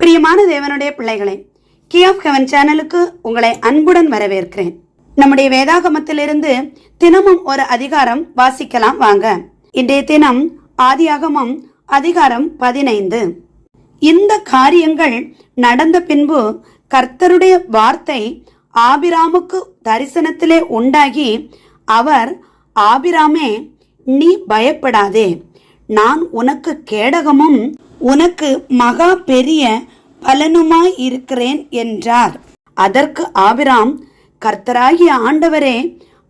பிரியமான தேவனுடைய பிள்ளைகளே, கீ ஆஃப் ஹெவன் சேனலுக்கு உங்களை அன்புடன் வரவேற்கிறேன். நம்முடைய வேதாகமத்திலிருந்து தினமும் ஒரு அதிகாரம் வாசிக்கலாம் வாங்க. இன்றைய தினம் ஆதியாகமம் அதிகாரம் 15. இந்த காரியங்கள் நடந்த பின்பு கர்த்தருடைய வார்த்தை ஆபிராமுக்கு தரிசனத்திலே உண்டாகி, அவர், ஆபிராமே, நீ பயப்படாதே, நான் உனக்கு கேடகமும் உனக்கு மகா பெரிய பலனுமாய் இருக்கிறேன் என்றார். அதற்கு ஆபிராம், கர்த்தராகிய ஆண்டவரே,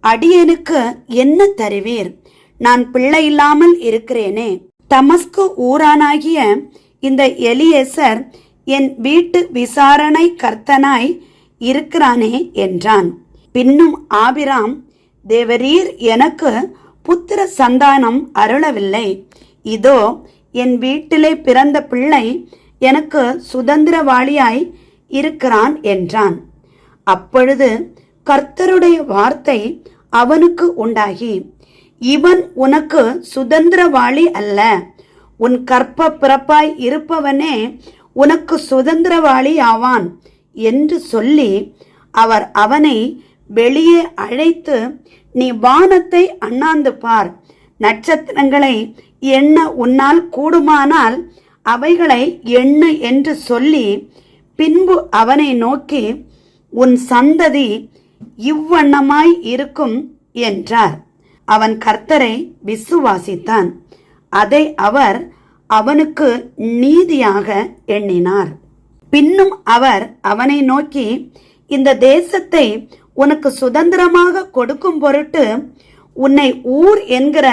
அடியேனுக்கு என்ன தருவீர்? நான் பிள்ளை இல்லாமல் இருக்கிறேனே. தமஸ்கு ஊரானாகிய இந்த எலியேசர் என் வீட்டு விசாரணை கர்த்தனாய் இருக்கிறானே என்றான். பின்னும் ஆபிராம், தேவரீர் எனக்கு புத்திர சந்தானம் அருளவில்லை. இதோ என் வீட்டிலே பிறந்த பிள்ளை எனக்கு சுதந்திரவாளியாய் இருக்கிறான் என்றான். அப்பொழுது கர்த்தருடைய வார்த்தை அவனுக்கு உண்டாகி, இவன் உனக்கு சுதந்திரவாளி அல்ல, உன் கற்ப பிறப்பாய் இருப்பவனே உனக்கு சுதந்திரவாளி ஆவான் என்று சொல்லி, அவர் அவனை வெளியே அழைத்து, நீ வானத்தை அண்ணாந்து பார், நட்சத்திரங்களை எண்ண உன்னால் கூடுமானால் அவைகளை எண்ணு என்று சொல்லி, பின்பு அவனை நோக்கி, உன் சந்ததி இவ்வண்ணமாய் இருக்கும் என்றார். அவன் கர்த்தரை விசுவாசித்தான். அதை அவர் அவனுக்கு நீதியாக எண்ணினார். பின்னும் அவர் அவனை நோக்கி, இந்த தேசத்தை உனக்கு சுதந்திரமாக கொடுக்கும் பொருட்டு உன்னை ஊர் என்கிற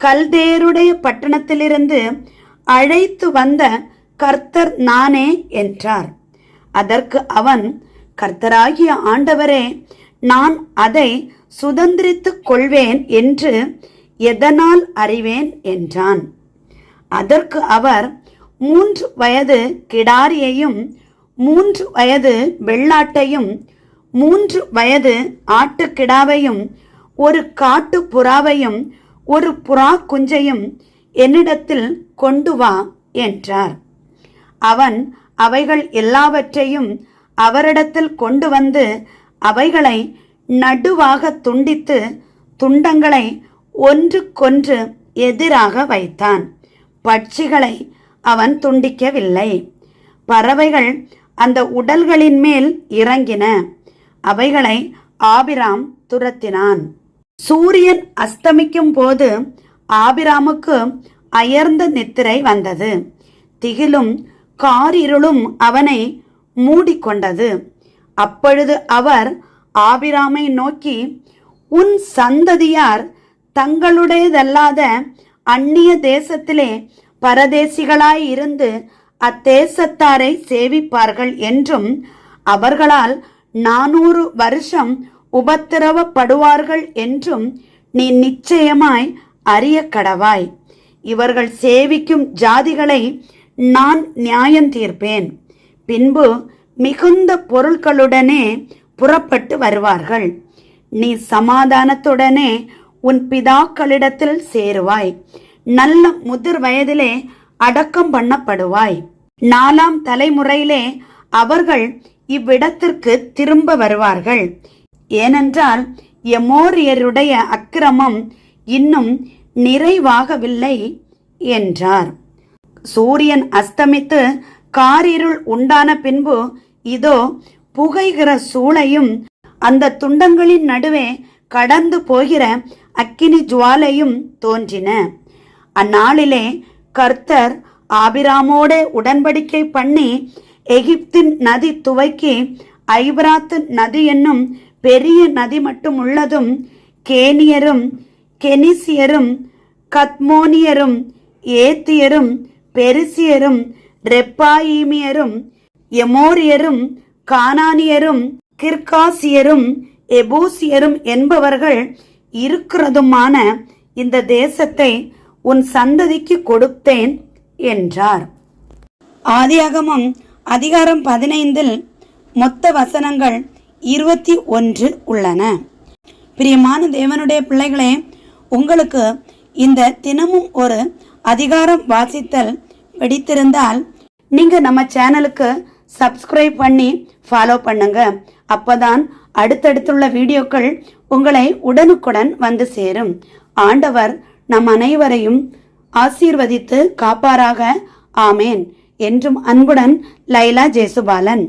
கல்தேருடைய பட்டணத்திலிருந்து அழைத்து வந்த கர்த்தர் நானே என்றார். அதற்கு அவன், கர்த்தராகிய ஆண்டவரே, நான் அதை சுதந்திரித்துக் கொள்வேன் என்று எதனால் அறிவேன் என்றான். அதற்கு அவர், 3 வயது கிடாரியையும் 3 வயது வெள்ளாட்டையும் 3 வயது ஆட்டுக்கிடாவையும் 1 காட்டு புறாவையும் 1 புறா குஞ்சையும் என்னிடத்தில் கொண்டு வா என்றார். அவன் அவைகள் எல்லாவற்றையும் அவரிடத்தில் கொண்டு வந்து அவைகளை நடுவாக துண்டித்து துண்டங்களை ஒன்றுக்கொன்று எதிராக வைத்தான். பட்சிகளை அவன் துண்டிக்கவில்லை. பறவைகள் அந்த உடல்களின் மேல் இறங்கின. அவைகளை ஆபிராம் துரத்தினான். சூரியன் அஸ்தமிக்கும் போது ஆபிராமுக்கு அயர்ந்த நித்திரை வந்தது. திகிலும் காரிருளும் அவனை மூடிக்கொண்டது. அப்பொழுது அவர் ஆபிராமை நோக்கி, உன் சந்ததியார் தங்களுடையதல்லாத அந்நிய தேசத்திலே பரதேசிகளாய் இருந்து அத்தேசத்தாரை சேவிப்பார்கள் என்றும், அவர்களால் 400 வருஷம் உபத்திரவப்படுவார்கள் என்றும் நீ நிச்சயமாய் அறிய கடவாய். இவர்கள் சேவிக்கும் ஜாதிகளை நான் நியாயம் தீர்ப்பேன். பின்பு மிகுந்த பொருட்களுடனே புறப்பட்டு வருவார்கள். நீ சமாதானத்துடனே உன் பிதாக்களிடத்தில் சேருவாய். நல்ல முதிர் வயதிலே அடக்கம் பண்ணப்படுவாய். 4ஆம் தலைமுறையிலே அவர்கள் இவ்விடத்திற்கு திரும்ப வருவார்கள். ஏனென்றால் எமோரியருடைய அக்கிரமம் இன்னும் நிறைவாகவில்லை என்றார். சூரியன் அஸ்தமித்து காரிருள் உண்டான பின்பு இதோ புகைகிற சூளையும் அந்த துண்டங்களின் நடுவே கடந்து போகிற அக்கினி ஜுவாலையும் தோன்றின. அந்நாளிலே கர்த்தர் ஆபிராமோடே உடன்படிக்கை பண்ணி எகிப்தின் நதி துவக்கி ஐபிராத்து நதி என்னும் பெரிய நதி மட்டும் உள்ளதும் கேனியரும் கெனிசியரும் கத்மோனியரும் ஏத்தியரும் பெரிசியரும் ரெப்பாயிமியரும் எமோரியரும் கானானியரும் கிர்காசியரும் எபூசியரும் என்பவர்கள் இருக்கிறதுமான இந்த தேசத்தை உன் சந்ததிக்கு கொடுத்தேன் என்றார். ஆதியாகமம் அதிகாரம் 15 மொத்த வசனங்கள் 21 உள்ளன. பிரியமான தேவனுடைய பிள்ளைகளே, உங்களுக்கு இந்த தினமும் ஒரு அதிகாரம் வாசித்தல் பிடித்திருந்தால் நீங்க நம்ம சேனலுக்கு சப்ஸ்கிரைப் பண்ணி ஃபாலோ பண்ணுங்க. அப்பதான் அடுத்தடுத்துள்ள வீடியோக்கள் உங்களை உடனுக்குடன் வந்து சேரும். ஆண்டவர் நம் அனைவரையும் ஆசீர்வதித்து காப்பாராக. ஆமேன். என்றும் அன்புடன் லைலா ஜேசுபாலன்.